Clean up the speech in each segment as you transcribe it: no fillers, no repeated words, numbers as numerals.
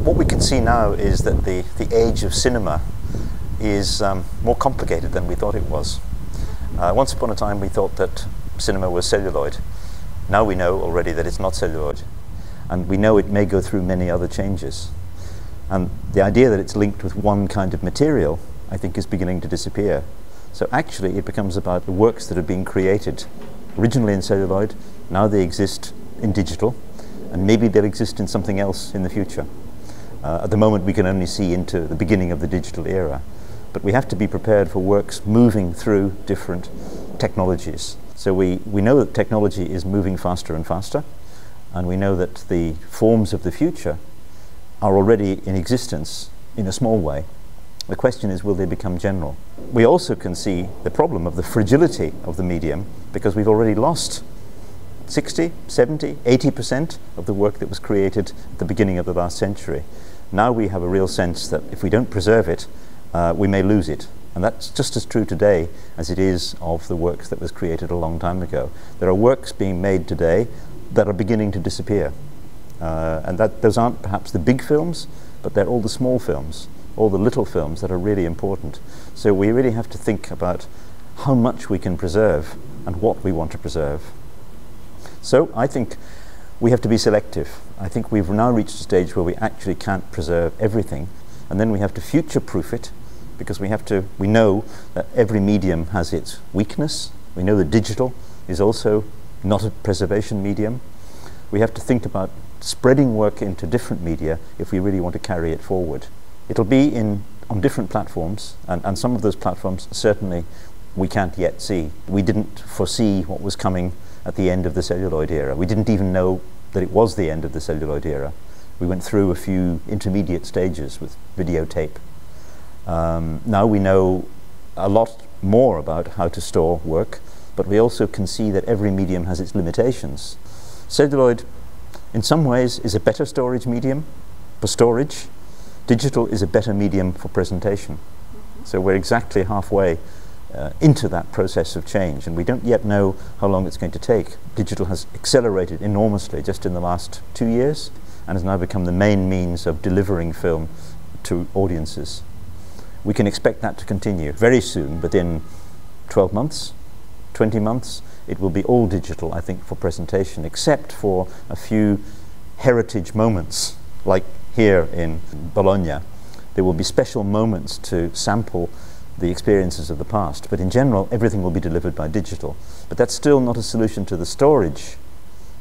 What we can see now is that the age of cinema is more complicated than we thought it was. Once upon a time we thought that cinema was celluloid. Now we know already that it's not celluloid, and we know it may go through many other changes. And the idea that it's linked with one kind of material, I think, is beginning to disappear. So actually it becomes about the works that have been created originally in celluloid, now they exist in digital, and maybe they'll exist in something else in the future. At the moment we can only see into the beginning of the digital era, but we have to be prepared for works moving through different technologies. So we know that technology is moving faster and faster, and we know that the forms of the future are already in existence in a small way. The question is, will they become general? We also can see the problem of the fragility of the medium, because we've already lost 60, 70, 80% of the work that was created at the beginning of the last century. Now we have a real sense that if we don't preserve it, we may lose it. And that's just as true today as it is of the works that was created a long time ago. There are works being made today that are beginning to disappear. And those aren't perhaps the big films, but they're all the small films, all the little films that are really important. So we really have to think about how much we can preserve and what we want to preserve. So I think we have to be selective. I think we've now reached a stage where we actually can't preserve everything, and then we have to future-proof it, because we know that every medium has its weakness. We know that digital is also not a preservation medium. We have to think about spreading work into different media if we really want to carry it forward. It'll be on different platforms, and some of those platforms certainly we can't yet see. We didn't foresee what was coming at the end of the celluloid era. We didn't even know that it was the end of the celluloid era. We went through a few intermediate stages with videotape. Now we know a lot more about how to store work, but we also can see that every medium has its limitations. Celluloid, in some ways, is a better storage medium for storage. Digital is a better medium for presentation. So we're exactly halfway into that process of change, and we don't yet know how long it's going to take. Digital has accelerated enormously just in the last 2 years, and has now become the main means of delivering film to audiences. We can expect that to continue very soon. Within 12 months, 20 months, it will be all digital, I think, for presentation, except for a few heritage moments, like here in Bologna. There will be special moments to sample the experiences of the past, but in general everything will be delivered by digital. But that's still not a solution to the storage,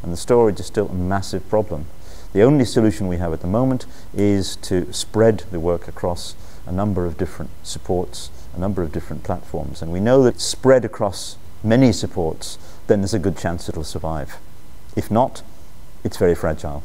and the storage is still a massive problem. The only solution we have at the moment is to spread the work across a number of different supports, a number of different platforms, and we know that spread across many supports, then there's a good chance it'll survive. If not, it's very fragile.